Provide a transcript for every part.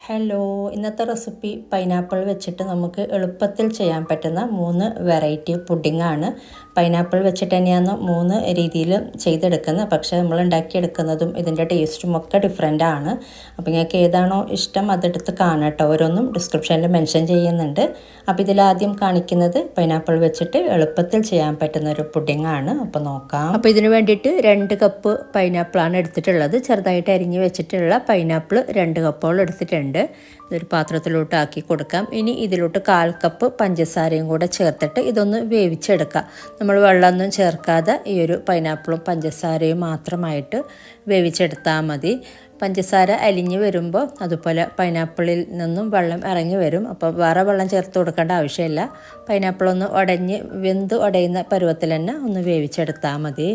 Hello, ഇന്നത്തെ recipe pineapple വെച്ചിട്ട് നമുക്ക് എളുപ്പത്തിൽ ചെയ്യാൻ പറ്റുന്ന 3 വെറൈറ്റി പുഡിങ്ങാണ്. പൈനാപ്പിൾ വെച്ചിട്ട് തന്നെയാണ് 3 രീതിയിൽ ചെയ്തെടുക്കുന്നത്. പക്ഷേ നമ്മൾ ഉണ്ടാക്കിയെടുക്കുന്നതും ഇതിൻ്റെ ടേസ്റ്റും ഒക്കെ ഡിഫറെൻ്റ് ആണ്. അപ്പോൾ നിങ്ങൾക്ക് ഏതാണോ ഇഷ്ടം അതെടുത്ത് കാണാം കേട്ടോ. ഓരോന്നും ഡിസ്ക്രിപ്ഷനിൽ മെൻഷൻ ചെയ്യുന്നുണ്ട്. അപ്പോൾ ഇതിലാദ്യം കാണിക്കുന്നത് പൈനാപ്പിൾ വെച്ചിട്ട് എളുപ്പത്തിൽ ചെയ്യാൻ പറ്റുന്ന ഒരു പുഡിങ്ങാണ്. അപ്പോൾ നോക്കാം. അപ്പോൾ ഇതിന് വേണ്ടിയിട്ട് 2 കപ്പ് പൈനാപ്പിളാണ് എടുത്തിട്ടുള്ളത്. ചെറുതായിട്ട് അരിഞ്ഞ് വെച്ചിട്ടുള്ള പൈനാപ്പിൾ 2 കപ്പോളം എടുത്തിട്ടുണ്ട്. ഇതൊരു പാത്രത്തിലോട്ട് ആക്കി കൊടുക്കാം. ഇനി ഇതിലോട്ട് 1/4 കപ്പ് പഞ്ചസാരയും കൂടെ ചേർത്തിട്ട് ഇതൊന്ന് വേവിച്ചെടുക്കാം. നമ്മൾ വെള്ളമൊന്നും ചേർക്കാതെ ഈ ഒരു പൈനാപ്പിളും പഞ്ചസാരയും മാത്രമായിട്ട് വേവിച്ചെടുത്താൽ മതി. പഞ്ചസാര അലിഞ്ഞ് വരുമ്പോൾ അതുപോലെ പൈനാപ്പിളിൽ നിന്നും വെള്ളം ഇറങ്ങി വരും. അപ്പോൾ വേറെ വെള്ളം ചേർത്ത് കൊടുക്കേണ്ട ആവശ്യമില്ല. പൈനാപ്പിളൊന്ന് വെന്ത് ഉടയുന്ന പരുവത്തിൽ തന്നെ ഒന്ന് വേവിച്ചെടുത്താൽ മതി.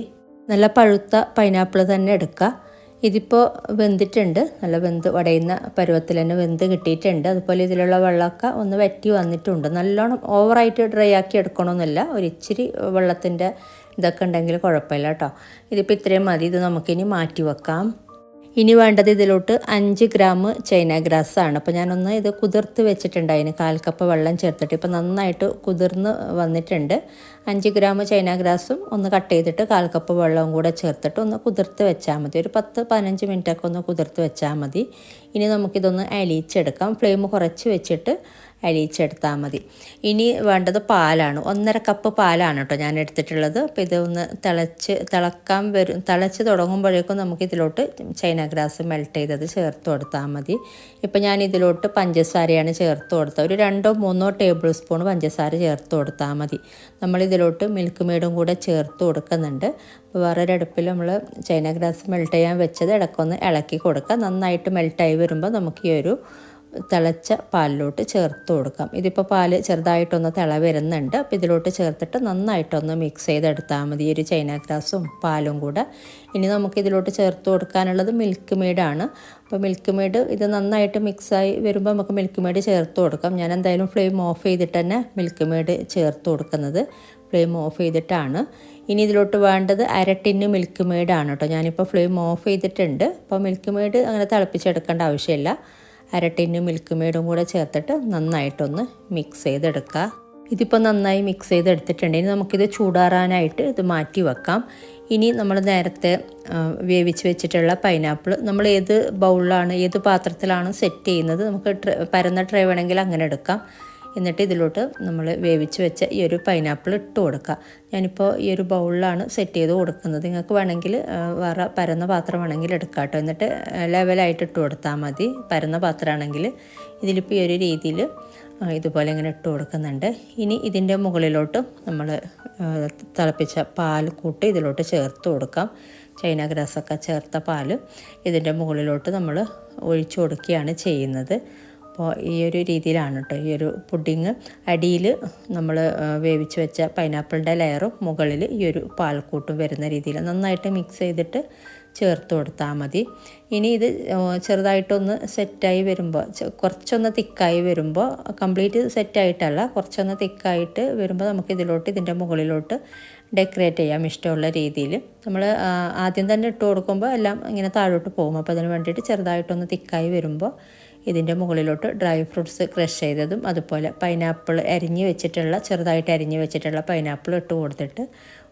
നല്ല പഴുത്ത പൈനാപ്പിൾ തന്നെ എടുക്കുക. ഇതിപ്പോൾ വെന്തിട്ടുണ്ട്, നല്ല വെന്ത് ഉടയുന്ന പരുവത്തിൽ തന്നെ വെന്ത് കിട്ടിയിട്ടുണ്ട്. അതുപോലെ ഇതിലുള്ള വെള്ളമൊക്കെ ഒന്ന് വറ്റി വന്നിട്ടുണ്ട്. നല്ലോണം ഓവറായിട്ട് ഡ്രൈ ആക്കി എടുക്കണമെന്നില്ല, ഒരിച്ചിരി വെള്ളത്തിൻ്റെ ഇതൊക്കെ ഉണ്ടെങ്കിൽ കുഴപ്പമില്ല കേട്ടോ. ഇതിപ്പോൾ ഇത്രയും മതി. ഇത് നമുക്കിനി മാറ്റി വെക്കാം. ഇനി വേണ്ടത് ഇതിലോട്ട് 5 ഗ്രാം ചൈന ഗ്രാസ് ആണ്. അപ്പോൾ ഞാനൊന്ന് ഇത് കുതിർത്ത് വെച്ചിട്ടുണ്ട്. അതിന് 1/4 കപ്പ് വെള്ളം ചേർത്തിട്ട് ഇപ്പോൾ നന്നായിട്ട് കുതിർന്ന് വന്നിട്ടുണ്ട്. 5 ഗ്രാം ചൈന ഗ്രാസും ഒന്ന് കട്ട് ചെയ്തിട്ട് 1/4 കപ്പ് വെള്ളവും കൂടെ ചേർത്തിട്ട് ഒന്ന് കുതിർത്ത് വെച്ചാൽ മതി. ഒരു 10-15 മിനിറ്റൊക്കെ ഒന്ന് കുതിർത്ത് വെച്ചാൽ മതി. ഇനി നമുക്കിതൊന്ന് അലിയിച്ചെടുക്കാം. ഫ്ലെയിം കുറച്ച് വെച്ചിട്ട് അലിയിച്ചെടുത്താൽ മതി. ഇനി വേണ്ടത് പാലാണ്. 1.5 കപ്പ് പാലാണ് കേട്ടോ ഞാൻ എടുത്തിട്ടുള്ളത്. അപ്പോൾ ഇതൊന്ന് തിളച്ച് തുടങ്ങുമ്പോഴേക്കും നമുക്കിതിലോട്ട് ചൈന ഗ്രാസ് മെൽറ്റ് ചെയ്തത് ചേർത്ത് കൊടുത്താൽ മതി. ഇപ്പോൾ ഞാൻ ഇതിലോട്ട് പഞ്ചസാരയാണ് ചേർത്ത് കൊടുത്തത്. ഒരു 2-3 ടേബിൾ സ്പൂൺ പഞ്ചസാര ചേർത്ത് കൊടുത്താൽ മതി. നമ്മളിതിലോട്ട് മിൽക്ക് മെയ്ഡും കൂടെ ചേർത്ത് കൊടുക്കുന്നുണ്ട്. അപ്പോൾ വേറൊരു അടുപ്പിൽ നമ്മൾ ചൈന ഗ്രാസ് മെൽറ്റ് ചെയ്യാൻ വെച്ചത് ഇടയ്ക്കൊന്ന് ഇളക്കി കൊടുക്കുക. നന്നായിട്ട് മെൽറ്റായി വരുമ്പോൾ നമുക്ക് ഈ ഒരു തിളച്ച പാലിലോട്ട് ചേർത്ത് കൊടുക്കാം. ഇതിപ്പോൾ പാല് ചെറുതായിട്ടൊന്ന് തിള വരുന്നുണ്ട്. അപ്പോൾ ഇതിലോട്ട് ചേർത്തിട്ട് നന്നായിട്ടൊന്ന് മിക്സ് ചെയ്തെടുത്താൽ മതി, ഈ ഒരു ചൈന ഗ്രാസും പാലും കൂടെ. ഇനി നമുക്കിതിലോട്ട് ചേർത്ത് കൊടുക്കാനുള്ളത് മിൽക്ക് മെയ്ഡാണ്. അപ്പോൾ മിൽക്ക് മെയ്ഡ് ഇത് നന്നായിട്ട് മിക്സായി വരുമ്പോൾ നമുക്ക് മിൽക്ക് മെയ്ഡ് ചേർത്ത് കൊടുക്കാം. ഞാൻ എന്തായാലും ഫ്ലെയിം ഓഫ് ചെയ്തിട്ട് തന്നെ മിൽക്ക് മെയ്ഡ് ചേർത്ത് കൊടുക്കുന്നത്. ഫ്ലെയിം ഓഫ് ചെയ്തിട്ടാണ്. ഇനി ഇതിലോട്ട് വേണ്ടത് 1/2 ടിന്ന് മിൽക്ക് മെയ്ഡാണ് കേട്ടോ. ഞാനിപ്പോൾ ഫ്ലെയിം ഓഫ് ചെയ്തിട്ടുണ്ട്. അപ്പോൾ മിൽക്ക് മെയ്ഡ് അങ്ങനെ തിളപ്പിച്ചെടുക്കേണ്ട ആവശ്യമില്ല. 1/2 ടിന്ന് മിൽക്ക് മെയ്ഡും കൂടെ ചേർത്തിട്ട് നന്നായിട്ടൊന്ന് മിക്സ് ചെയ്തെടുക്കുക. ഇതിപ്പോൾ നന്നായി മിക്സ് ചെയ്തെടുത്തിട്ടുണ്ട്. ഇനി നമുക്കിത് ചൂടാറാനായിട്ട് ഇത് മാറ്റി വെക്കാം. ഇനി നമ്മൾ നേരത്തെ വേവിച്ച് വെച്ചിട്ടുള്ള പൈനാപ്പിൾ നമ്മൾ ഏത് ബൗളിലാണ്, ഏത് പാത്രത്തിലാണ് സെറ്റ് ചെയ്യുന്നത്, നമുക്ക് പരന്ന ട്രേ വേണമെങ്കിൽ അങ്ങനെ എടുക്കാം. എന്നിട്ട് ഇതിലോട്ട് നമ്മൾ വേവിച്ച് വെച്ച ഈ ഒരു പൈനാപ്പിൾ ഇട്ട് കൊടുക്കുക. ഞാനിപ്പോൾ ഈ ഒരു ബൗളിലാണ് സെറ്റ് ചെയ്ത് കൊടുക്കുന്നത്. നിങ്ങൾക്ക് വേണമെങ്കിൽ വേറെ പരന്ന പാത്രം വേണമെങ്കിൽ എടുക്കാം കേട്ടോ. എന്നിട്ട് ലെവലായിട്ട് ഇട്ട് കൊടുത്താൽ മതി. പരന്ന പാത്രമാണെങ്കിൽ ഇതിലിപ്പോൾ ഈ ഒരു രീതിയിൽ ഇതുപോലെ ഇങ്ങനെ ഇട്ട് കൊടുക്കുന്നുണ്ട്. ഇനി ഇതിൻ്റെ മുകളിലോട്ട് നമ്മൾ തിളപ്പിച്ച പാൽ കൂട്ട് ഇതിലോട്ട് ചേർത്ത് കൊടുക്കാം. ചൈന ഗ്രാസൊക്കെ ചേർത്ത പാൽ ഇതിൻ്റെ മുകളിലോട്ട് നമ്മൾ ഒഴിച്ചു കൊടുക്കുകയാണ് ചെയ്യുന്നത്. അപ്പോൾ ഈ ഒരു രീതിയിലാണ് കേട്ടോ ഈ ഒരു പുഡിങ്. അടിയിൽ നമ്മൾ വേവിച്ച് വെച്ച പൈനാപ്പിളിൻ്റെ ലെയറും മുകളിൽ ഈ ഒരു പാൽക്കൂട്ടും വരുന്ന രീതിയിൽ നന്നായിട്ട് മിക്സ് ചെയ്തിട്ട് ചേർത്ത് കൊടുത്താൽ മതി. ഇനി ഇത് ചെറുതായിട്ടൊന്ന് സെറ്റായി വരുമ്പോൾ, കുറച്ചൊന്ന് തിക്കായി വരുമ്പോൾ, കംപ്ലീറ്റ് സെറ്റായിട്ടല്ല, കുറച്ചൊന്ന് തിക്കായിട്ട് വരുമ്പോൾ നമുക്ക് ഇതിൻ്റെ മുകളിലോട്ട് ഡെക്കറേറ്റ് ചെയ്യാം ഇഷ്ടമുള്ള രീതിയിൽ. നമ്മൾ ആദ്യം തന്നെ ഇട്ട് കൊടുക്കുമ്പോൾ എല്ലാം ഇങ്ങനെ താഴോട്ട് പോകും. അപ്പോൾ അതിന് വേണ്ടിയിട്ട് ചെറുതായിട്ടൊന്ന് തിക്കായി വരുമ്പോൾ ഇതിൻ്റെ മുകളിലോട്ട് ഡ്രൈ ഫ്രൂട്ട്സ് ക്രഷ് ചെയ്തതും അതുപോലെ പൈനാപ്പിൾ ചെറുതായിട്ട് അരിഞ്ഞ് വെച്ചിട്ടുള്ള പൈനാപ്പിൾ ഇട്ട് കൊടുത്തിട്ട്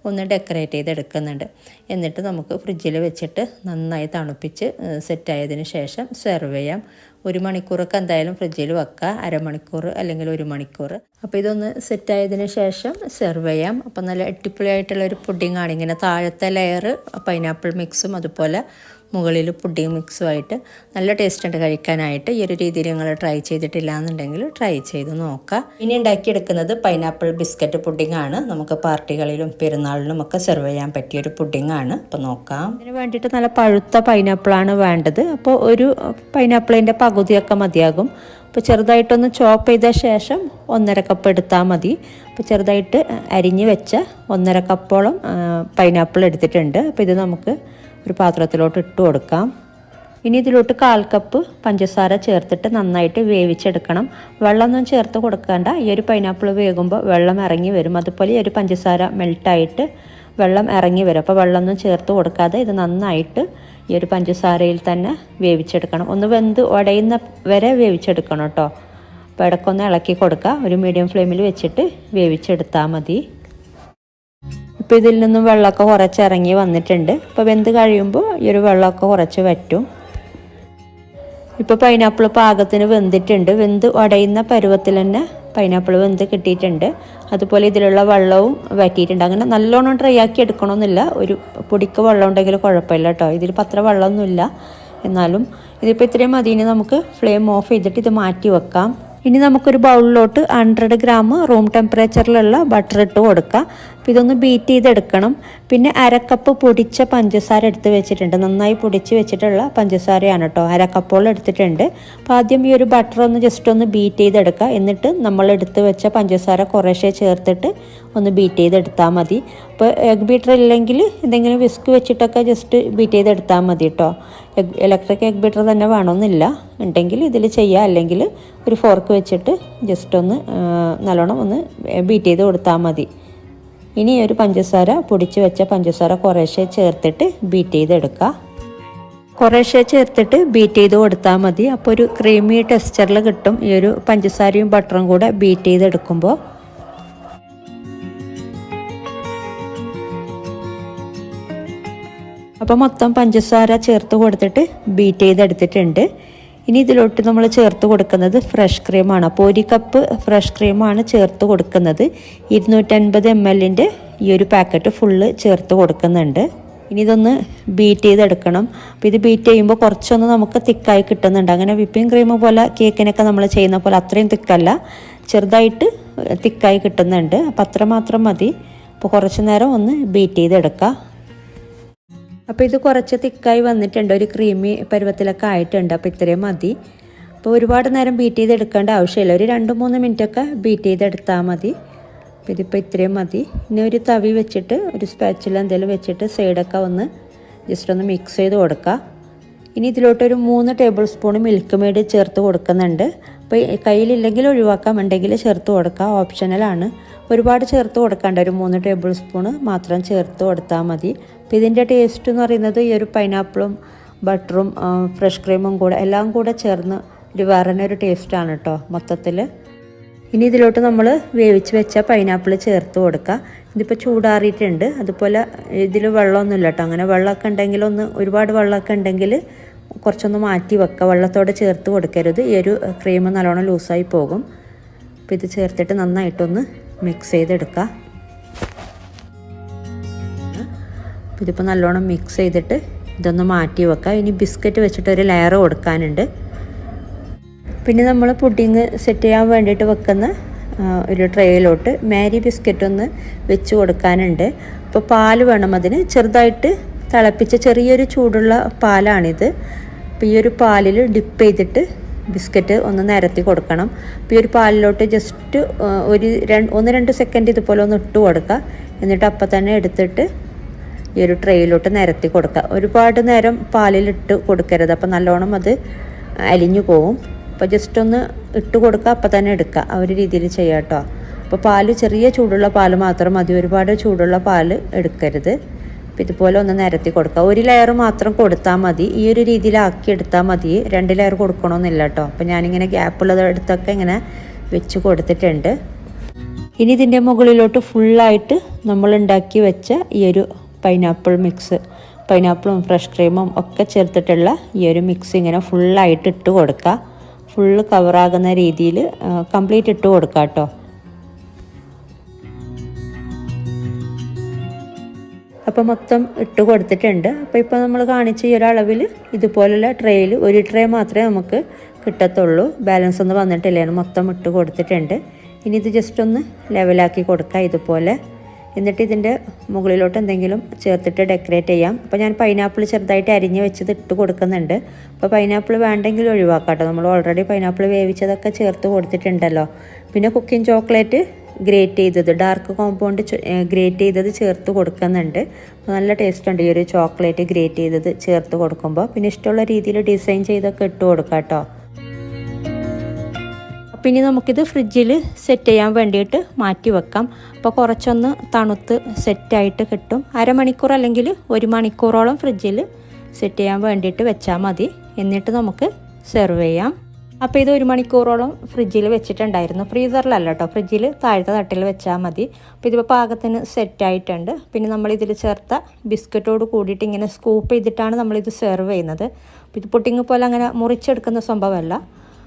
ഒന്ന് ഡെക്കറേറ്റ് ചെയ്തെടുക്കുന്നുണ്ട്. എന്നിട്ട് നമുക്ക് ഫ്രിഡ്ജിൽ വെച്ചിട്ട് നന്നായി തണുപ്പിച്ച് സെറ്റായതിന് ശേഷം സെർവ് ചെയ്യാം. 1 മണിക്കൂറൊക്കെ എന്തായാലും ഫ്രിഡ്ജിൽ വെക്കുക, 1/2 മണിക്കൂർ അല്ലെങ്കിൽ 1 മണിക്കൂർ. അപ്പോൾ ഇതൊന്ന് സെറ്റായതിന് ശേഷം സെർവ് ചെയ്യാം. അപ്പോൾ നല്ല അടിപൊളിയായിട്ടുള്ളൊരു പുഡിങ്ങാണ്. ഇങ്ങനെ താഴത്തെ ലെയർ പൈനാപ്പിൾ മിക്സും അതുപോലെ മുകളിൽ പുഡിങ് മിക്സുമായിട്ട് നല്ല ടേസ്റ്റ് ഉണ്ട് കഴിക്കാനായിട്ട്. ഈ ഒരു രീതിയിൽ നിങ്ങൾ ട്രൈ ചെയ്തിട്ടില്ല എന്നുണ്ടെങ്കിൽ ട്രൈ ചെയ്ത് നോക്കുക. ഇനി ഉണ്ടാക്കിയെടുക്കുന്നത് പൈനാപ്പിൾ ബിസ്ക്കറ്റ് പുഡിങ്ങാണ്. നമുക്ക് പാർട്ടികളിലും പെരുന്നാളിലും ഒക്കെ സെർവ് ചെയ്യാൻ പറ്റിയൊരു പുഡിങ്ങാണ്. അപ്പോൾ നോക്കാം. ഇതിന് വേണ്ടിയിട്ട് നല്ല പഴുത്ത പൈനാപ്പിളാണ് വേണ്ടത്. അപ്പോൾ ഒരു പൈനാപ്പിളിൻ്റെ പകുതിയൊക്കെ മതിയാകും. അപ്പോൾ ചെറുതായിട്ടൊന്ന് ചോപ്പ് ചെയ്ത ശേഷം 1.5 കപ്പ് എടുത്താൽ മതി. അപ്പോൾ ചെറുതായിട്ട് അരിഞ്ഞ് വെച്ച 1.5 കപ്പോളം പൈനാപ്പിൾ എടുത്തിട്ടുണ്ട്. അപ്പോൾ ഇത് നമുക്ക് ഒരു പാത്രത്തിലോട്ട് ഇട്ട് കൊടുക്കാം. ഇനി ഇതിലോട്ട് 1/4 കപ്പ് പഞ്ചസാര ചേർത്തിട്ട് നന്നായിട്ട് വേവിച്ചെടുക്കണം. വെള്ളമൊന്നും ചേർത്ത് കൊടുക്കേണ്ട. ഈ ഒരു പൈനാപ്പിൾ വേകുമ്പോൾ വെള്ളം ഇറങ്ങി വരും. അതുപോലെ ഈ ഒരു പഞ്ചസാര മെൽട്ടായിട്ട് വെള്ളം ഇറങ്ങി വരും. അപ്പോൾ വെള്ളമൊന്നും ചേർത്ത് കൊടുക്കാതെ ഇത് നന്നായിട്ട് ഈ ഒരു പഞ്ചസാരയിൽ തന്നെ വേവിച്ചെടുക്കണം. ഒന്ന് വെന്ത് ഉടയുന്ന വരെ വേവിച്ചെടുക്കണം കേട്ടോ. അപ്പോൾ ഇടയ്ക്കൊന്ന് ഇളക്കി കൊടുക്കുക. ഒരു മീഡിയം ഫ്ലെയിമിൽ വെച്ചിട്ട് വേവിച്ചെടുത്താൽ മതി. ഇപ്പോൾ ഇതിൽ നിന്നും വെള്ളമൊക്കെ കുറച്ച് ഇറങ്ങി വന്നിട്ടുണ്ട്. അപ്പോൾ വെന്ത് കഴിയുമ്പോൾ ഈ ഒരു വെള്ളമൊക്കെ കുറച്ച് വറ്റും. ഇപ്പോൾ പൈനാപ്പിൾ പാകത്തിന് വെന്തിട്ടുണ്ട്. വെന്ത് ഉടയുന്ന പരുവത്തിൽ തന്നെ പൈനാപ്പിൾ വെന്ത് കിട്ടിയിട്ടുണ്ട്. അതുപോലെ ഇതിലുള്ള വെള്ളവും വറ്റിയിട്ടുണ്ട്. അങ്ങനെ നല്ലോണം ഡ്രൈ ആക്കി എടുക്കണമെന്നില്ല. ഒരു പൊടിക്ക് വെള്ളം ഉണ്ടെങ്കിൽ കുഴപ്പമില്ല കേട്ടോ. ഇതിൽ അത്ര വെള്ളമൊന്നുമില്ല. എന്നാലും ഇതിപ്പോൾ ഇത്രയും മതി. ഇനി നമുക്ക് ഫ്ലെയിം ഓഫ് ചെയ്തിട്ട് ഇത് മാറ്റി വെക്കാം. ഇനി നമുക്കൊരു ബൗളിലോട്ട് 100 ഗ്രാം റൂം ടെമ്പറേച്ചറിലുള്ള ബട്ടർ ഇട്ട് കൊടുക്കാം. അപ്പോൾ ഇതൊന്ന് ബീറ്റ് ചെയ്തെടുക്കണം. പിന്നെ 1/2 കപ്പ് പൊടിച്ച പഞ്ചസാര എടുത്ത് വെച്ചിട്ടുണ്ട്. നന്നായി പൊടിച്ച് വെച്ചിട്ടുള്ള പഞ്ചസാരയാണ് കേട്ടോ. 1/2 കപ്പോളം എടുത്തിട്ടുണ്ട്. അപ്പോൾ ആദ്യം ഈ ഒരു ബട്ടർ ഒന്ന് ജസ്റ്റ് ഒന്ന് ബീറ്റ് ചെയ്തെടുക്കുക. എന്നിട്ട് നമ്മൾ എടുത്ത് വെച്ച പഞ്ചസാര കുറേശ്ശെ ചേർത്തിട്ട് ഒന്ന് ബീറ്റ് ചെയ്തെടുത്താൽ മതി. അപ്പോൾ എഗ് ബീറ്റർ ഇല്ലെങ്കിൽ എന്തെങ്കിലും വിസ്ക് വെച്ചിട്ടൊക്കെ ജസ്റ്റ് ബീറ്റ് ചെയ്തെടുത്താൽ മതി കേട്ടോ. ഇലക്ട്രിക് എഗ് ബീറ്റർ തന്നെ വേണമെന്നില്ല. ഉണ്ടെങ്കിൽ ഇതിൽ ചെയ്യുക. അല്ലെങ്കിൽ ഒരു ഫോർക്ക് വെച്ചിട്ട് ജസ്റ്റ് ഒന്ന് നല്ലോണം ഒന്ന് ബീറ്റ് ചെയ്ത് കൊടുത്താൽ മതി. ഇനി ഒരു പഞ്ചസാര പൊടിച്ച് വെച്ച പഞ്ചസാര കുറേശ്ശെ ചേർത്തിട്ട് ബീറ്റ് ചെയ്തെടുക്കുക. കുറേശ്ശെ ചേർത്തിട്ട് ബീറ്റ് ചെയ്ത് കൊടുത്താൽ മതി. അപ്പോൾ ഒരു ക്രീമി ടെക്സ്ചറിൽ കിട്ടും ഈ ഒരു പഞ്ചസാരയും ബട്ടറും കൂടെ ബീറ്റ് ചെയ്തെടുക്കുമ്പോൾ. അപ്പോൾ മൊത്തം പഞ്ചസാര ചേർത്ത് കൊടുത്തിട്ട് ബീറ്റ് ചെയ്തെടുത്തിട്ടുണ്ട്. ഇനി ഇതിലോട്ട് നമ്മൾ ചേർത്ത് കൊടുക്കുന്നത് ഫ്രഷ് ക്രീമാണ്. അപ്പോൾ 1 കപ്പ് ഫ്രഷ് ക്രീമാണ് ചേർത്ത് കൊടുക്കുന്നത്. 250 ml ഈ ഒരു പാക്കറ്റ് ഫുള്ള് ചേർത്ത് കൊടുക്കുന്നുണ്ട്. ഇനി ഇതൊന്ന് ബീറ്റ് ചെയ്തെടുക്കണം. അപ്പോൾ ഇത് ബീറ്റ് ചെയ്യുമ്പോൾ കുറച്ചൊന്ന് നമുക്ക് തിക്കായി കിട്ടുന്നുണ്ട്. അങ്ങനെ വിപ്പിംഗ് ക്രീം പോലെ കേക്കിനൊക്കെ നമ്മൾ ചെയ്യുന്ന പോലെ അത്രയും തിക്കല്ല, ചെറുതായിട്ട് തിക്കായി കിട്ടുന്നുണ്ട്. അപ്പോൾ അത്രമാത്രം മതി. അപ്പോൾ കുറച്ച് നേരം ഒന്ന് ബീറ്റ് ചെയ്തെടുക്കുക. അപ്പോൾ ഇത് കുറച്ച് തിക്കായി വന്നിട്ടുണ്ട്. ഒരു ക്രീമി പരുവത്തിലൊക്കെ ആയിട്ടുണ്ട്. അപ്പോൾ ഇത്രയും മതി. അപ്പോൾ ഒരുപാട് നേരം ബീറ്റ് ചെയ്തെടുക്കേണ്ട ആവശ്യമില്ല. ഒരു 2-3 മിനിറ്റൊക്കെ ബീറ്റ് ചെയ്തെടുത്താൽ മതി. അപ്പോൾ ഇതിപ്പോൾ ഇത്രയും മതി. ഇനി ഒരു തവി വെച്ചിട്ട് ഒരു സ്പാച്ചിൽ എന്തെങ്കിലും വെച്ചിട്ട് സൈഡൊക്കെ ഒന്ന് ജസ്റ്റ് ഒന്ന് മിക്സ് ചെയ്ത് കൊടുക്കുക. ഇനി ഇതിലോട്ടൊരു 3 ടേബിൾ സ്പൂൺ മിൽക്ക് മെയ്ഡ് ചേർത്ത് കൊടുക്കുന്നുണ്ട്. അപ്പോൾ കയ്യിലില്ലെങ്കിൽ ഒഴിവാക്കാം, ഉണ്ടെങ്കിൽ ചേർത്ത് കൊടുക്കുക. ഓപ്ഷണലാണ്. ഒരുപാട് ചേർത്ത് കൊടുക്കേണ്ട. ഒരു 3 ടേബിൾ സ്പൂൺ മാത്രം ചേർത്ത് കൊടുത്താൽ മതി. അപ്പോൾ ഇതിൻ്റെ ടേസ്റ്റ് എന്ന് പറയുന്നത് ഈ ഒരു പൈനാപ്പിളും ബട്ടറും ഫ്രഷ് ക്രീമും കൂടെ എല്ലാം കൂടെ ചേർന്ന് ഒരു വേറെ ഒരു ടേസ്റ്റാണ് കേട്ടോ മൊത്തത്തിൽ. ഇനി ഇതിലോട്ട് നമ്മൾ വേവിച്ച് വെച്ച പൈനാപ്പിൾ ചേർത്ത് കൊടുക്കുക. ഇതിപ്പോൾ ചൂടാറിയിട്ടുണ്ട്. അതുപോലെ ഇതിൽ വെള്ളമൊന്നുമില്ല കേട്ടോ. അങ്ങനെ വെള്ളമൊക്കെ ഉണ്ടെങ്കിൽ ഒരുപാട് വെള്ളമൊക്കെ ഉണ്ടെങ്കിൽ കുറച്ചൊന്ന് മാറ്റി വെക്കുക. വെള്ളത്തോടെ ചേർത്ത് കൊടുക്കരുത്. ഈ ഒരു ക്രീം നല്ലോണം ലൂസായി പോകും. അപ്പോൾ ഇത് ചേർത്തിട്ട് നന്നായിട്ടൊന്ന് മിക്സ് ചെയ്തെടുക്കുക. അപ്പോൾ ഇതിപ്പോൾ നല്ലോണം മിക്സ് ചെയ്തിട്ട് ഇതൊന്ന് മാറ്റി വെക്കുക. ഇനി ബിസ്ക്കറ്റ് വെച്ചിട്ട് ഒരു ലെയർ കൊടുക്കാനുണ്ട്. പിന്നെ നമ്മൾ പുഡിങ് സെറ്റ് ചെയ്യാൻ വേണ്ടിയിട്ട് വെക്കുന്ന ഒരു ട്രേയിലോട്ട് മാരി ബിസ്ക്കറ്റ് ഒന്ന് വെച്ച് കൊടുക്കാനുണ്ട്. അപ്പോൾ പാൽ വേണം അതിന്. ചെറുതായിട്ട് തിളപ്പിച്ച ചെറിയൊരു ചൂടുള്ള പാലാണിത്. അപ്പോൾ ഈ ഒരു പാലിൽ ഡിപ്പ് ചെയ്തിട്ട് ബിസ്ക്കറ്റ് ഒന്ന് നിരത്തി കൊടുക്കണം. അപ്പോൾ ഈ ഒരു പാലിലോട്ട് ജസ്റ്റ് ഒരു 1-2 സെക്കൻഡ് ഇതുപോലെ ഒന്ന് ഇട്ട് കൊടുക്കുക. എന്നിട്ട് അപ്പം തന്നെ എടുത്തിട്ട് ഈ ഒരു ട്രേയിലോട്ട് നിരത്തി കൊടുക്കുക. ഒരുപാട് നേരം പാലിലിട്ട് കൊടുക്കരുത്. അപ്പോൾ നല്ലോണം അത് അലിഞ്ഞു പോവും. അപ്പോൾ ജസ്റ്റ് ഒന്ന് ഇട്ട് കൊടുക്കുക, അപ്പം തന്നെ എടുക്കുക. ആ ഒരു രീതിയിൽ ചെയ്യാം കേട്ടോ. അപ്പോൾ പാല് ചെറിയ ചൂടുള്ള പാല് മാത്രം മതി. ഒരുപാട് ചൂടുള്ള പാല് എടുക്കരുത്. അപ്പോൾ ഇതുപോലെ ഒന്ന് നിരത്തി കൊടുക്കുക. ഒരു ലെയർ മാത്രം കൊടുത്താൽ മതി. ഈ ഒരു രീതിയിലാക്കി എടുത്താൽ മതി. 2 ലെയർ കൊടുക്കണമെന്നില്ല കേട്ടോ. അപ്പോൾ ഞാനിങ്ങനെ ഗ്യാപ്പുള്ളത് എടുത്തൊക്കെ ഇങ്ങനെ വെച്ച് കൊടുത്തിട്ടുണ്ട്. ഇനി ഇതിൻ്റെ മുകളിലോട്ട് ഫുള്ളായിട്ട് നമ്മൾ ഉണ്ടാക്കി വെച്ച ഈ ഒരു പൈനാപ്പിൾ മിക്സ്, പൈനാപ്പിളും ഫ്രഷ് ക്രീമും ഒക്കെ ചേർത്തിട്ടുള്ള ഈ ഒരു മിക്സ് ഇങ്ങനെ ഫുള്ളായിട്ട് ഇട്ട് കൊടുക്കുക. ഫുള്ള് കവറാകുന്ന രീതിയിൽ കംപ്ലീറ്റ് ഇട്ട് കൊടുക്കുക കേട്ടോ. അപ്പോൾ മൊത്തം ഇട്ട് കൊടുത്തിട്ടുണ്ട്. അപ്പോൾ ഇപ്പോൾ നമ്മൾ കാണിച്ച ഈ ഒരളവിൽ ഇതുപോലുള്ള ട്രേയിൽ ഒരു ട്രേ മാത്രമേ നമുക്ക് കിട്ടത്തുള്ളൂ. ബാലൻസ് ഒന്നും വന്നിട്ടില്ല. മൊത്തം ഇട്ട് കൊടുത്തിട്ടുണ്ട്. ഇനി ഇത് ജസ്റ്റ് ഒന്ന് ലെവലാക്കി കൊടുക്കുക ഇതുപോലെ. എന്നിട്ട് ഇതിൻ്റെ മുകളിലോട്ട് എന്തെങ്കിലും ചേർത്തിട്ട് ഡെക്കറേറ്റ് ചെയ്യാം. അപ്പോൾ ഞാൻ പൈനാപ്പിൾ ചെറുതായിട്ട് അരിഞ്ഞ് വെച്ചത് ഇട്ട് കൊടുക്കുന്നുണ്ട്. അപ്പോൾ പൈനാപ്പിൾ വേണ്ടെങ്കിൽ ഒഴിവാക്കാം കേട്ടോ. നമ്മൾ ഓൾറെഡി പൈനാപ്പിൾ വേവിച്ചതൊക്കെ ചേർത്ത് കൊടുത്തിട്ടുണ്ടല്ലോ. പിന്നെ കുക്കിംഗ് ചോക്ലേറ്റ് ഗ്രേറ്റ് ചെയ്തത്, ഡാർക്ക് കോമ്പൗണ്ട് ഗ്രേറ്റ് ചെയ്തത് ചേർത്ത് കൊടുക്കുന്നുണ്ട്. അപ്പോൾ നല്ല ടേസ്റ്റ് ഉണ്ട് ഈ ഒരു ചോക്ലേറ്റ് ഗ്രേറ്റ് ചെയ്തത് ചേർത്ത് കൊടുക്കുമ്പോൾ. പിന്നെ ഇഷ്ടമുള്ള രീതിയിൽ ഡിസൈൻ ചെയ്തൊക്കെ ഇട്ട് കൊടുക്കാം കേട്ടോ. അപ്പോൾ ഇനി നമുക്കിത് ഫ്രിഡ്ജിൽ സെറ്റ് ചെയ്യാൻ വേണ്ടിയിട്ട് മാറ്റി വെക്കാം. അപ്പോൾ കുറച്ചൊന്ന് തണുത്ത് സെറ്റായിട്ട് കിട്ടും. അരമണിക്കൂർ അല്ലെങ്കിൽ 1 മണിക്കൂറോളം ഫ്രിഡ്ജിൽ സെറ്റ് ചെയ്യാൻ വേണ്ടിയിട്ട് വെച്ചാൽ മതി. എന്നിട്ട് നമുക്ക് സെർവ് ചെയ്യാം. അപ്പോൾ ഇത് 1 മണിക്കൂറോളം ഫ്രിഡ്ജിൽ വെച്ചിട്ടുണ്ടായിരുന്നു. ഫ്രീസറിലല്ല കേട്ടോ, ഫ്രിഡ്ജിൽ താഴത്തെ തട്ടിൽ വെച്ചാൽ മതി. അപ്പോൾ ഇതിപ്പോൾ പാകത്തിന് സെറ്റായിട്ടുണ്ട്. പിന്നെ നമ്മളിതിൽ ചേർത്ത ബിസ്ക്കറ്റോട് കൂടിയിട്ട് ഇങ്ങനെ സ്കൂപ്പ് ചെയ്തിട്ടാണ് നമ്മളിത് സെർവ് ചെയ്യുന്നത്. അപ്പോൾ ഇത് പുഡിങ് പോലെ അങ്ങനെ മുറിച്ചെടുക്കുന്ന സംഭവമല്ല.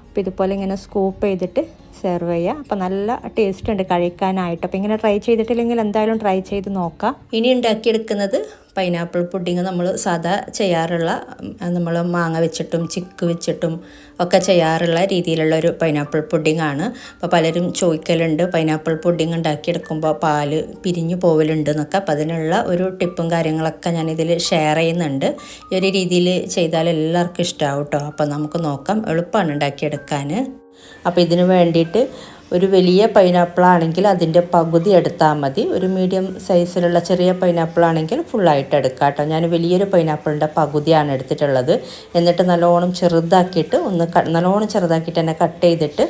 അപ്പോൾ ഇതുപോലെ ഇങ്ങനെ സ്കൂപ്പ് ചെയ്തിട്ട് സെർവ് ചെയ്യുക. അപ്പോൾ നല്ല ടേസ്റ്റ് ഉണ്ട് കഴിക്കാനായിട്ട്. അപ്പോൾ ഇങ്ങനെ ട്രൈ ചെയ്തിട്ടില്ലെങ്കിൽ എന്തായാലും ട്രൈ ചെയ്ത് നോക്കാം. ഇനി ഉണ്ടാക്കിയെടുക്കുന്നത് പൈനാപ്പിൾ പുഡിങ്. നമ്മൾ സാധാ ചെയ്യാറുള്ള, നമ്മൾ മാങ്ങ വെച്ചിട്ടും ചിക്ക് വെച്ചിട്ടും ഒക്കെ ചെയ്യാറുള്ള രീതിയിലുള്ള ഒരു പൈനാപ്പിൾ പുഡിംഗ് ആണ്. അപ്പോൾ പലരും ചോദിക്കലുണ്ട് പൈനാപ്പിൾ പുഡിംഗ് ഉണ്ടാക്കിയെടുക്കുമ്പോൾ പാല് പിരിഞ്ഞു പോവലുണ്ട് എന്നൊക്കെ. അപ്പോൾ അതിനുള്ള ഒരു ടിപ്പും കാര്യങ്ങളൊക്കെ ഞാനിതിൽ ഷെയർ ചെയ്യുന്നുണ്ട്. ഈ ഒരു രീതിയിൽ ചെയ്താൽ എല്ലാവർക്കും ഇഷ്ടമാവും കേട്ടോ. അപ്പോൾ നമുക്ക് നോക്കാം, എളുപ്പമാണ് ഉണ്ടാക്കിയെടുക്കാൻ. അപ്പോൾ ഇതിന് വേണ്ടിയിട്ട് ഒരു വലിയ പൈനാപ്പിൾ ആണെങ്കിൽ അതിൻ്റെ പകുതി എടുത്താൽ മതി. ഒരു മീഡിയം സൈസിലുള്ള ചെറിയ പൈനാപ്പിൾ ആണെങ്കിൽ ഫുള്ളായിട്ട് എടുക്കാം കേട്ടോ. ഞാൻ വലിയൊരു പൈനാപ്പിളിൻ്റെ പകുതിയാണ് എടുത്തിട്ടുള്ളത്. എന്നിട്ട് നല്ലോണം ചെറുതാക്കിയിട്ട് നല്ലോണം ചെറുതാക്കിയിട്ട് തന്നെ കട്ട് ചെയ്തിട്ട്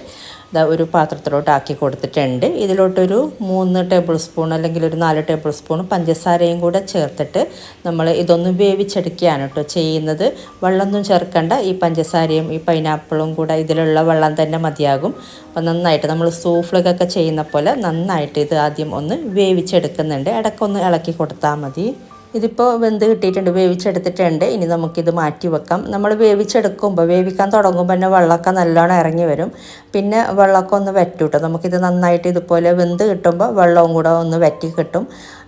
ഒരു പാത്രത്തിലോട്ട് ആക്കി കൊടുത്തിട്ടുണ്ട്. ഇതിലോട്ടൊരു 3 ടേബിൾ സ്പൂൺ അല്ലെങ്കിൽ ഒരു 4 ടേബിൾ സ്പൂൺ പഞ്ചസാരയും കൂടെ ചേർത്തിട്ട് നമ്മൾ ഇതൊന്ന് വേവിച്ചെടുക്കുകയാണ് കേട്ടോ ചെയ്യുന്നത്. വെള്ളമൊന്നും ചേർക്കേണ്ട. ഈ പഞ്ചസാരയും ഈ പൈനാപ്പിളും കൂടെ ഇതിലുള്ള വെള്ളം തന്നെ മതിയാകും. അപ്പോൾ നന്നായിട്ട് നമ്മൾ സൂഫ്ലൊക്കെ ചെയ്യുന്ന പോലെ നന്നായിട്ട് ഇത് ആദ്യം ഒന്ന് വേവിച്ചെടുക്കുന്നുണ്ട്. ഇടയ്ക്കൊന്ന് ഇളക്കി കൊടുത്താൽ മതി. ഇതിപ്പോൾ വെന്ത് കിട്ടിയിട്ടുണ്ട്, വേവിച്ചെടുത്തിട്ടുണ്ട്. ഇനി നമുക്കിത് മാറ്റി വെക്കാം. നമ്മൾ വേവിക്കാൻ തുടങ്ങുമ്പോൾ തന്നെ വെള്ളമൊക്കെ നല്ലോണം ഇറങ്ങി വരും. പിന്നെ വെള്ളമൊക്കെ ഒന്ന് വറ്റും കേട്ടോ. നമുക്കിത് നന്നായിട്ട് ഇതുപോലെ വെന്ത് കിട്ടുമ്പോൾ വെള്ളവും കൂടെ ഒന്ന് വറ്റി കിട്ടും.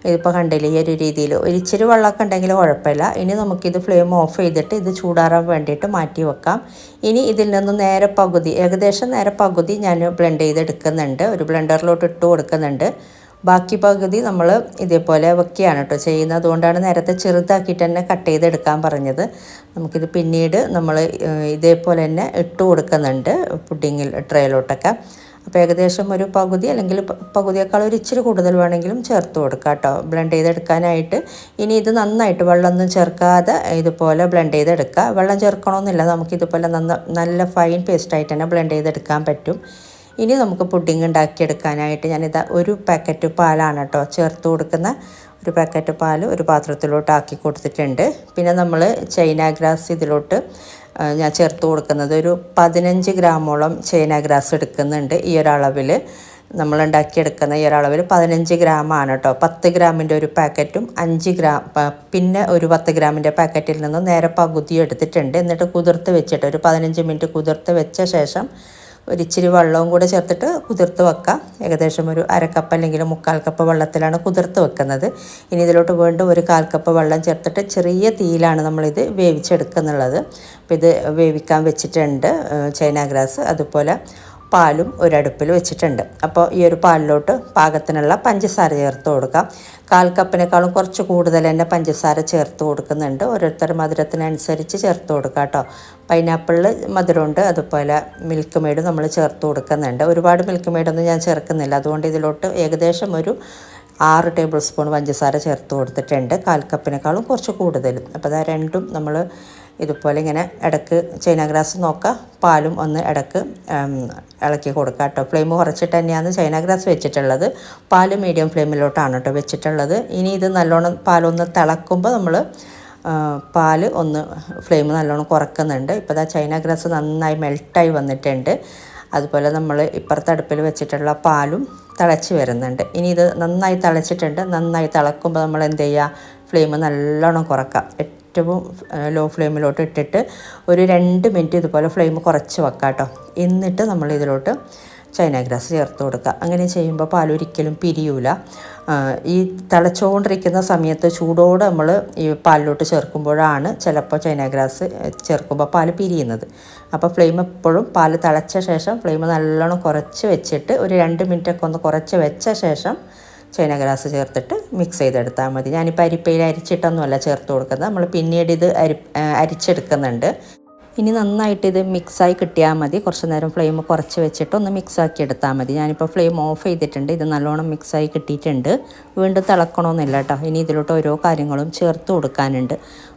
ഇതിപ്പോൾ കണ്ടില്ലേ ഈ ഒരു രീതിയിൽ. ഒരിച്ചിരി വെള്ളമൊക്കെ ഉണ്ടെങ്കിൽ കുഴപ്പമില്ല. ഇനി നമുക്കിത് ഫ്ലെയിം ഓഫ് ചെയ്തിട്ട് ഇത് ചൂടാറാൻ വേണ്ടിയിട്ട് മാറ്റി വെക്കാം. ഇനി ഇതിൽ നിന്ന് ഏകദേശം നേരെ പകുതി ഞാൻ ബ്ലെൻഡ് ചെയ്തെടുക്കുന്നുണ്ട്. ഒരു ബ്ലെൻഡറിലോട്ട് ഇട്ട് കൊടുക്കുന്നുണ്ട്. ബാക്കി പകുതി നമ്മൾ ഇതേപോലെ വെക്കുകയാണ് കേട്ടോ ചെയ്യുന്നത്. അതുകൊണ്ടാണ് നേരത്തെ ചെറുതാക്കിയിട്ട് തന്നെ കട്ട് ചെയ്തെടുക്കാൻ പറഞ്ഞത്. നമുക്കിത് പിന്നീട് നമ്മൾ ഇതേപോലെ തന്നെ ഇട്ട് കൊടുക്കുന്നുണ്ട് പുഡിങ്ങിൽ ട്രേയിലോട്ടൊക്കെ. അപ്പോൾ ഏകദേശം ഒരു പകുതി അല്ലെങ്കിൽ പകുതിയേക്കാൾ ഒരു ഇച്ചിരി കൂടുതൽ വേണമെങ്കിലും ചേർത്ത് കൊടുക്കാം കേട്ടോ ബ്ലെൻഡ് ചെയ്തെടുക്കാനായിട്ട്. ഇനി ഇത് നന്നായിട്ട് വെള്ളമൊന്നും ചേർക്കാതെ ഇതുപോലെ ബ്ലെൻഡ് ചെയ്തെടുക്കുക. വെള്ളം ചേർക്കണമെന്നില്ല, നമുക്കിതുപോലെ നല്ല ഫൈൻ പേസ്റ്റായിട്ട് തന്നെ ബ്ലെൻഡ് ചെയ്തെടുക്കാൻ പറ്റും. ഇനി നമുക്ക് പുഡിങ് ഉണ്ടാക്കിയെടുക്കാനായിട്ട് ഞാനിതാ ഒരു പാക്കറ്റ് പാലാണ് കേട്ടോ ചേർത്ത് കൊടുക്കുന്ന. ഒരു പാക്കറ്റ് പാൽ ഒരു പാത്രത്തിലോട്ട് ആക്കി കൊടുത്തിട്ടുണ്ട്. പിന്നെ നമ്മൾ ചൈന ഗ്രാസ് ഇതിലോട്ട് ഞാൻ ചേർത്ത് കൊടുക്കുന്നത് ഒരു 15 ഗ്രാമോളം ചൈന ഗ്രാസ് എടുക്കുന്നുണ്ട്. ഈ ഒരളവിൽ നമ്മൾ ഉണ്ടാക്കിയെടുക്കുന്ന ഈ ഒരളവിൽ 15 ഗ്രാമാണ് കേട്ടോ. 10 ഗ്രാമിൻ്റെ ഒരു പാക്കറ്റും 5 ഗ്രാം പിന്നെ ഒരു 10 ഗ്രാമിൻ്റെ പാക്കറ്റിൽ നിന്ന് നേരെ പകുതി എടുത്തിട്ടുണ്ട്. എന്നിട്ട് കുതിർത്ത് വെച്ചിട്ട് ഒരു 15 മിനിറ്റ് കുതിർത്ത് വെച്ച ശേഷം ഒരിച്ചിരി വെള്ളവും കൂടെ ചേർത്തിട്ട് കുതിർത്ത് വെക്കാം. ഏകദേശം ഒരു 1/2 കപ്പ് അല്ലെങ്കിൽ 3/4 കപ്പ് വെള്ളത്തിലാണ് കുതിർത്ത് വെക്കുന്നത്. ഇനി ഇതിലോട്ട് വീണ്ടും ഒരു 1/4 കപ്പ് വെള്ളം ചേർത്തിട്ട് ചെറിയ തീയിലാണ് നമ്മളിത് വേവിച്ചെടുക്കുന്നുള്ളത്. അപ്പോൾ ഇത് വേവിക്കാൻ വെച്ചിട്ടുണ്ട് ചൈന ഗ്രാസ്. അതുപോലെ പാലും ഒരടുപ്പിൽ വെച്ചിട്ടുണ്ട്. അപ്പോൾ ഈ ഒരു പാലിലോട്ട് പാകത്തിനുള്ള പഞ്ചസാര ചേർത്ത് കൊടുക്കാം. 1/4 കപ്പിനേക്കാളും കുറച്ച് കൂടുതൽ തന്നെ പഞ്ചസാര ചേർത്ത് കൊടുക്കുന്നുണ്ട്. ഓരോരുത്തരുടെ മധുരത്തിനനുസരിച്ച് ചേർത്ത് കൊടുക്കാം കേട്ടോ. പൈനാപ്പിളിൽ മധുരമുണ്ട്, അതുപോലെ മിൽക്ക് മെയ്ഡ് നമ്മൾ ചേർത്ത് കൊടുക്കുന്നുണ്ട്. ഒരുപാട് മിൽക്ക് മെയ്ഡൊന്നും ഞാൻ ചേർക്കുന്നില്ല. അതുകൊണ്ട് ഇതിലോട്ട് ഏകദേശം ഒരു 6 ടേബിൾ സ്പൂൺ പഞ്ചസാര ചേർത്ത് കൊടുത്തിട്ടുണ്ട്. 1/4 കപ്പിനേക്കാളും കുറച്ച് കൂടുതൽ. അപ്പോൾ അത് രണ്ടും നമ്മൾ ഇതുപോലെ ഇങ്ങനെ ഇടയ്ക്ക് ചൈന ഗ്രാസ് നോക്കുക, പാലും ഒന്ന് ഇടയ്ക്ക് ഇളക്കി കൊടുക്കുക കേട്ടോ. ഫ്ലെയിം കുറച്ചിട്ട് തന്നെയാണ് ചൈന ഗ്രാസ് വെച്ചിട്ടുള്ളത്. പാല് മീഡിയം ഫ്ലെയിമിലോട്ടാണ് കേട്ടോ വെച്ചിട്ടുള്ളത്. ഇനി ഇത് നല്ലോണം പാലൊന്ന് തിളക്കുമ്പോൾ നമ്മൾ പാല് ഒന്ന് ഫ്ലെയിം നല്ലോണം കുറക്കുന്നുണ്ട്. ഇപ്പോൾ ദാ ചൈന ഗ്രാസ് നന്നായി മെൽട്ടായി വന്നിട്ടുണ്ട്. അതുപോലെ നമ്മൾ ഇപ്പുറത്തെ അടുപ്പിൽ വെച്ചിട്ടുള്ള പാലും തിളച്ച് വരുന്നുണ്ട്. ഇനി ഇത് നന്നായി തിളച്ചിട്ടുണ്ട്. നന്നായി തിളക്കുമ്പോൾ നമ്മൾ എന്ത് ചെയ്യുക, ഫ്ലെയിം നല്ലോണം കുറക്കാം. ഏറ്റവും ലോ ഫ്ലെയിമിലോട്ട് ഇട്ടിട്ട് ഒരു 2 മിനിറ്റ് ഇതുപോലെ ഫ്ലെയിം കുറച്ച് വെക്കാം കേട്ടോ. എന്നിട്ട് നമ്മൾ ഇതിലോട്ട് ചൈന ഗ്രാസ് ചേർത്ത് കൊടുക്കുക. അങ്ങനെ ചെയ്യുമ്പോൾ പാലൊരിക്കലും പിരിയൂല. ഈ തിളച്ചുകൊണ്ടിരിക്കുന്ന സമയത്ത് ചൂടോടെ നമ്മൾ ഈ പാലിലോട്ട് ചേർക്കുമ്പോഴാണ് ചിലപ്പോൾ ചൈന ഗ്രാസ് ചേർക്കുമ്പോൾ പാല് പിരിയുന്നത്. അപ്പോൾ ഫ്ലെയിം എപ്പോഴും പാല് തിളച്ച ശേഷം ഫ്ലെയിം നല്ലോണം കുറച്ച് വെച്ചിട്ട് ഒരു 2 മിനിറ്റൊക്കെ ഒന്ന് കുറച്ച് വെച്ച ശേഷം ചൈന ഗ്രാസ് ചേർത്തിട്ട് മിക്സ് ചെയ്തെടുത്താൽ മതി. ഞാനിപ്പോൾ അരിപ്പയിൽ അരിച്ചിട്ടൊന്നുമല്ല ചേർത്ത് കൊടുക്കുന്നത്, നമ്മൾ പിന്നീട് ഇത് അരിച്ചെടുക്കുന്നുണ്ട്. ഇനി നന്നായിട്ട് ഇത് മിക്സായി കിട്ടിയാൽ മതി. കുറച്ച് നേരം ഫ്ലെയിം കുറച്ച് വെച്ചിട്ട് ഒന്ന് മിക്സാക്കി എടുത്താൽ മതി. ഞാനിപ്പോൾ ഫ്ലെയിം ഓഫ് ചെയ്തിട്ടുണ്ട്. ഇത് നല്ലോണം മിക്സായി കിട്ടിയിട്ടുണ്ട്. വീണ്ടും തിളക്കണമെന്നില്ല കേട്ടോ. ഇനി ഇതിലോട്ട് ഓരോ കാര്യങ്ങളും ചേർത്ത് കൊടുക്കാനുണ്ട്.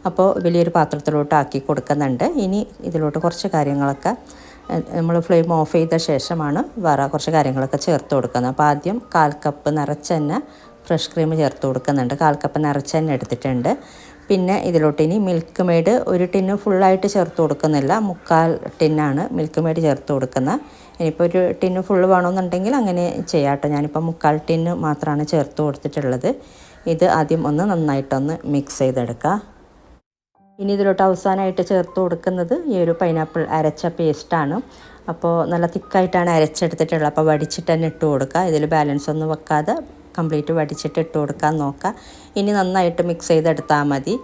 അപ്പോൾ വലിയൊരു പാത്രത്തിലോട്ട് ആക്കി കൊടുക്കുന്നുണ്ട്. ഇനി ഇതിലോട്ട് കുറച്ച് കാര്യങ്ങളൊക്കെ നമ്മൾ ഫ്ലെയിം ഓഫ് ചെയ്ത ശേഷമാണ് വേറെ കുറച്ച് കാര്യങ്ങളൊക്കെ ചേർത്ത് കൊടുക്കുന്നത്. അപ്പോൾ ആദ്യം 1/4 കപ്പ് നിറച്ച് തന്നെ ഫ്രഷ് ക്രീം ചേർത്ത് കൊടുക്കുന്നുണ്ട്. 1/4 കപ്പ് നിറച്ച് തന്നെ എടുത്തിട്ടുണ്ട്. പിന്നെ ഇതിലോട്ട് ഇനി മിൽക്ക് മെയ്ഡ് ഒരു ടിന്ന് ഫുള്ളായിട്ട് ചേർത്ത് കൊടുക്കുന്നില്ല, 1/4 ടിന്നാണ് മിൽക്ക് മെയ്ഡ് ചേർത്ത് കൊടുക്കുന്നത്. ഇനിയിപ്പോൾ ഒരു ടിന്ന് ഫുള്ള് വേണമെന്നുണ്ടെങ്കിൽ അങ്ങനെ ചെയ്യാം കേട്ടോ. ഞാനിപ്പോൾ 1/4 ടിന്ന് മാത്രമാണ് ചേർത്ത് കൊടുത്തിട്ടുള്ളത്. ഇത് ആദ്യം ഒന്ന് നന്നായിട്ടൊന്ന് മിക്സ് ചെയ്തെടുക്കാം. ഇനി ഇതിലോട്ട് അവസാനമായിട്ട് ചേർത്ത് കൊടുക്കുന്നത് ഈ ഒരു പൈനാപ്പിൾ അരച്ച പേസ്റ്റാണ്. അപ്പോൾ നല്ല തിക്കായിട്ടാണ് അരച്ചെടുത്തിട്ടുള്ളത്. അപ്പോൾ വടിച്ചിട്ട് തന്നെ ഇട്ട് കൊടുക്കുക. ഇതിൽ ബാലൻസ് ഒന്നും വെക്കാതെ കംപ്ലീറ്റ് വടിച്ചിട്ട് ഇട്ട് കൊടുക്കാൻ നോക്കുക. ഇനി നന്നായിട്ട് മിക്സ് ചെയ്തെടുത്താൽ മതി.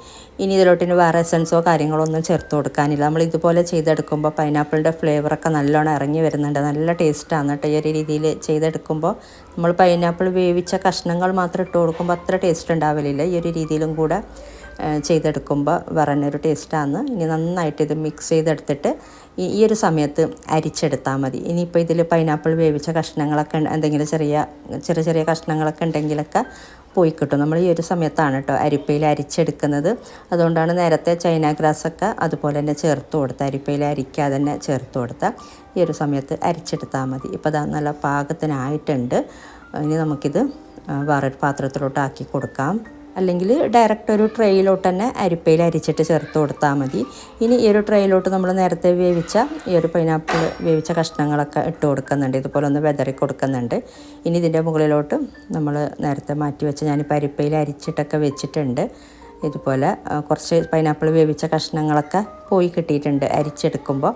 ഇനി ഇതിലോട്ടിന് വേറെ എസൻസോ കാര്യങ്ങളോ ഒന്നും ചേർത്ത് കൊടുക്കാനില്ല. നമ്മൾ ഇതുപോലെ ചെയ്തെടുക്കുമ്പോൾ പൈനാപ്പിളിൻ്റെ ഫ്ലേവറൊക്കെ നല്ലോണം ഇറങ്ങി വരുന്നുണ്ട്. നല്ല ടേസ്റ്റാണ് കേട്ടോ. ഈ ഒരു രീതിയിൽ ചെയ്തെടുക്കുമ്പോൾ നമ്മൾ പൈനാപ്പിൾ വേവിച്ച കഷ്ണങ്ങൾ മാത്രം ഇട്ട് കൊടുക്കുമ്പോൾ അത്ര ടേസ്റ്റ് ഉണ്ടാവലില്ല. ഈ ഒരു രീതിയിലും കൂടെ ചെയ്തെടുക്കുമ്പോൾ വേറെന്നൊരു ടേസ്റ്റാണ്. ഇനി നന്നായിട്ട് ഇത് മിക്സ് ചെയ്തെടുത്തിട്ട് ഈ ഒരു സമയത്ത് അരിച്ചെടുത്താൽ മതി. ഇനിയിപ്പോൾ ഇതിൽ പൈനാപ്പിൾ വേവിച്ച കഷ്ണങ്ങളൊക്കെ എന്തെങ്കിലും ചെറിയ കഷ്ണങ്ങളൊക്കെ ഉണ്ടെങ്കിലൊക്കെ പോയി കിട്ടും. നമ്മൾ ഈ ഒരു സമയത്താണ് കേട്ടോ അരിപ്പയിൽ അരിച്ചെടുക്കുന്നത്. അതുകൊണ്ടാണ് നേരത്തെ ചൈന ഗ്രാസൊക്കെ അതുപോലെ തന്നെ ചേർത്ത് കൊടുത്ത് അരിപ്പയിൽ അരിക്കാതെ തന്നെ ചേർത്ത് കൊടുത്താൽ ഈ ഒരു സമയത്ത് അരിച്ചെടുത്താൽ മതി. ഇപ്പോൾ അത് നല്ല പാകത്തിനായിട്ടുണ്ട്. ഇനി നമുക്കിത് വേറൊരു പാത്രത്തിലോട്ട് ആക്കി കൊടുക്കാം. അല്ലെങ്കിൽ ഡയറക്റ്റ് ഒരു ട്രേയിലോട്ട് തന്നെ അരിപ്പയിൽ അരിച്ചിട്ട് ചേർത്ത് കൊടുത്താൽ മതി. ഇനി ഈ ഒരു ട്രേയിലോട്ട് നമ്മൾ നേരത്തെ വേവിച്ച ഈ ഒരു പൈനാപ്പിൾ വേവിച്ച കഷ്ണങ്ങളൊക്കെ ഇട്ട് കൊടുക്കുന്നുണ്ട്. ഇതുപോലെ ഒന്ന് വെതറി കൊടുക്കുന്നുണ്ട്. ഇനി ഇതിൻ്റെ മുകളിലോട്ട് നമ്മൾ നേരത്തെ മാറ്റി വെച്ച് ഞാനിപ്പോൾ അരിപ്പയിൽ അരിച്ചിട്ടൊക്കെ വെച്ചിട്ടുണ്ട്. ഇതുപോലെ കുറച്ച് പൈനാപ്പിൾ വേവിച്ച കഷ്ണങ്ങളൊക്കെ പോയി കിട്ടിയിട്ടുണ്ട് അരിച്ചെടുക്കുമ്പോൾ.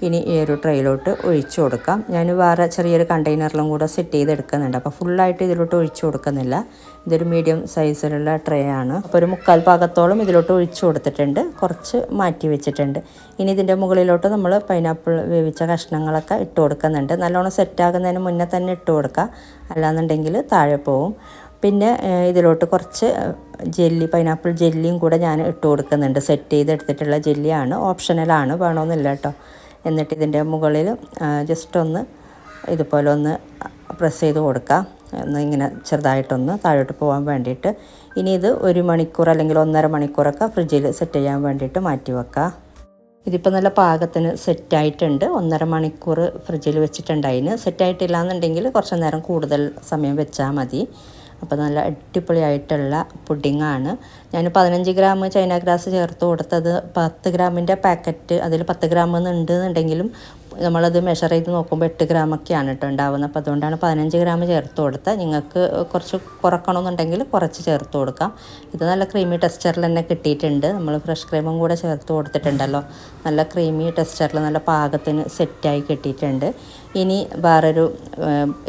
ഇനി ഈ ഒരു ട്രേയിലോട്ട് ഒഴിച്ചു കൊടുക്കാം. ഞാൻ വേറെ ചെറിയൊരു കണ്ടെയ്നറിലും കൂടെ സെറ്റ് ചെയ്തെടുക്കുന്നുണ്ട്. അപ്പോൾ ഫുള്ളായിട്ട് ഇതിലോട്ട് ഒഴിച്ചു കൊടുക്കുന്നില്ല. ഇതൊരു മീഡിയം സൈസിലുള്ള ട്രേ ആണ്. അപ്പോൾ ഒരു 1/4 ഭാഗത്തോളം ഇതിലോട്ട് ഒഴിച്ചു കൊടുത്തിട്ടുണ്ട്. കുറച്ച് മാറ്റി വെച്ചിട്ടുണ്ട്. ഇനി ഇതിൻ്റെ മുകളിലോട്ട് നമ്മൾ പൈനാപ്പിൾ വേവിച്ച കഷ്ണങ്ങളൊക്കെ ഇട്ട് കൊടുക്കുന്നുണ്ട്. നല്ലോണം സെറ്റാകുന്നതിന് മുന്നേ തന്നെ ഇട്ട് കൊടുക്കുക, അല്ലാന്നുണ്ടെങ്കിൽ താഴെ പോവും. പിന്നെ ഇതിലോട്ട് കുറച്ച് പൈനാപ്പിൾ ജെല്ലിയും കൂടെ ഞാൻ ഇട്ട് കൊടുക്കുന്നുണ്ട്. സെറ്റ് ചെയ്തെടുത്തിട്ടുള്ള ജെല്ലിയാണ്, ഓപ്ഷണലാണ്, വേണമെന്നില്ല കേട്ടോ. എന്നിട്ട് ഇതിൻ്റെ മുകളിൽ ജസ്റ്റ് ഒന്ന് ഇതുപോലെ ഒന്ന് പ്രസ് ചെയ്ത് കൊടുക്കുക, ഒന്ന് ഇങ്ങനെ ചെറുതായിട്ടൊന്ന് താഴോട്ട് പോകാൻ വേണ്ടിയിട്ട്. ഇനി ഇത് 1 മണിക്കൂർ അല്ലെങ്കിൽ 1.5 മണിക്കൂറൊക്കെ ഫ്രിഡ്ജിൽ സെറ്റ് ചെയ്യാൻ വേണ്ടിയിട്ട് മാറ്റി വെക്കുക. ഇതിപ്പോൾ നല്ല പാകത്തിന് സെറ്റായിട്ടുണ്ട്. 1.5 മണിക്കൂർ ഫ്രിഡ്ജിൽ വെച്ചിട്ടുണ്ടായിന്. സെറ്റായിട്ടില്ല എന്നുണ്ടെങ്കിൽ കുറച്ച് നേരം കൂടുതൽ സമയം വെച്ചാൽ മതി. അപ്പോൾ നല്ല അടിപൊളിയായിട്ടുള്ള പുഡിങ്ങാണ്. ഞാൻ 15 ഗ്രാം ചൈന ഗ്രാസ് ചേർത്ത് കൊടുത്തത്. 10 ഗ്രാമിൻ്റെ പാക്കറ്റ് അതിൽ 10 ഗ്രാം ഉണ്ടെന്നുണ്ടെങ്കിലും നമ്മളത് മെഷർ ചെയ്ത് നോക്കുമ്പോൾ 8 ഗ്രാമൊക്കെയാണ് കേട്ടോ ഉണ്ടാവുന്നത്. അപ്പോൾ അതുകൊണ്ടാണ് 15 ഗ്രാം ചേർത്ത് കൊടുത്തത്. നിങ്ങൾക്ക് കുറച്ച് കുറക്കണമെന്നുണ്ടെങ്കിൽ കുറച്ച് ചേർത്ത് കൊടുക്കാം. ഇത് നല്ല ക്രീമി ടെക്സ്ചറിൽ തന്നെ കിട്ടിയിട്ടുണ്ട്. നമ്മൾ ഫ്രഷ് ക്രീമും കൂടെ ചേർത്ത് കൊടുത്തിട്ടുണ്ടല്ലോ. നല്ല ക്രീമി ടെക്സ്ചറിൽ നല്ല പാകത്തിന് സെറ്റായി കിട്ടിയിട്ടുണ്ട്. ഇനി വേറൊരു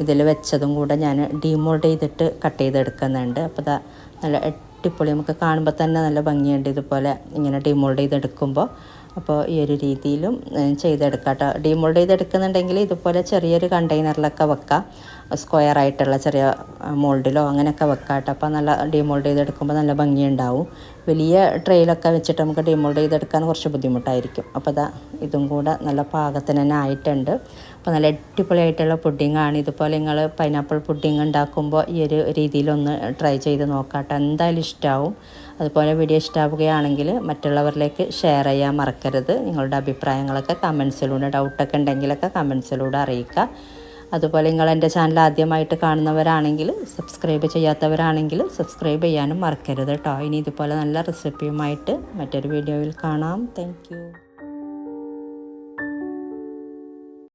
ഇതിൽ വെച്ചതും കൂടെ ഞാൻ ഡീമോൾഡ് ചെയ്തിട്ട് കട്ട് ചെയ്തെടുക്കുന്നുണ്ട്. അപ്പോൾ ഇതാ നല്ല അടിപൊളി, നമുക്ക് കാണുമ്പോൾ തന്നെ നല്ല ഭംഗിയുണ്ട് ഇതുപോലെ ഇങ്ങനെ ഡീമോൾഡ് ചെയ്തെടുക്കുമ്പോൾ. അപ്പോൾ ഈ ഒരു രീതിയിലും ചെയ്തെടുക്കാം കേട്ടോ. ഡീമോൾഡ് ചെയ്തെടുക്കുന്നുണ്ടെങ്കിൽ ഇതുപോലെ ചെറിയൊരു കണ്ടെയ്നറിലൊക്കെ വെക്കാം, സ്ക്വയർ ആയിട്ടുള്ള ചെറിയ മോൾഡിലോ അങ്ങനെയൊക്കെ വെക്കാം കേട്ടോ. അപ്പോൾ നല്ല ഡീമോൾഡ് ചെയ്തെടുക്കുമ്പോൾ നല്ല ഭംഗിയുണ്ടാവും. വലിയ ട്രെയിലൊക്കെ വെച്ചിട്ട് നമുക്ക് ഡീമോൾഡ് ചെയ്തെടുക്കാൻ കുറച്ച് ബുദ്ധിമുട്ടായിരിക്കും. അപ്പോൾ ഇതും കൂടെ നല്ല പാകത്തിന് തന്നെ ആയിട്ടുണ്ട്. അപ്പോൾ നല്ല അടിപൊളിയായിട്ടുള്ള പുഡിങ്ങാണ്. ഇതുപോലെ നിങ്ങൾ പൈനാപ്പിൾ പുഡിങ് ഉണ്ടാക്കുമ്പോൾ ഈ ഒരു രീതിയിലൊന്ന് ട്രൈ ചെയ്ത് നോക്കാം കേട്ടോ. എന്തായാലും ഇഷ്ടമാവും. അതുപോലെ വീഡിയോ ഇഷ്ടമാവുകയാണെങ്കിൽ മറ്റുള്ളവരിലേക്ക് ഷെയർ ചെയ്യാൻ മറക്കരുത്. നിങ്ങളുടെ അഭിപ്രായങ്ങളൊക്കെ കമൻസിലൂടെ, ഡൗട്ടൊക്കെ ഉണ്ടെങ്കിലൊക്കെ കമൻസിലൂടെ അറിയിക്കുക. അതുപോലെ നിങ്ങൾ എൻ്റെ ചാനൽ ആദ്യമായിട്ട് കാണുന്നവരാണെങ്കിൽ, സബ്സ്ക്രൈബ് ചെയ്യാത്തവരാണെങ്കിൽ സബ്സ്ക്രൈബ് ചെയ്യാനും മറക്കരുത് കേട്ടോ. ഇനി ഇതുപോലെ നല്ല റെസിപ്പിയുമായിട്ട് മറ്റൊരു വീഡിയോയിൽ കാണാം. താങ്ക്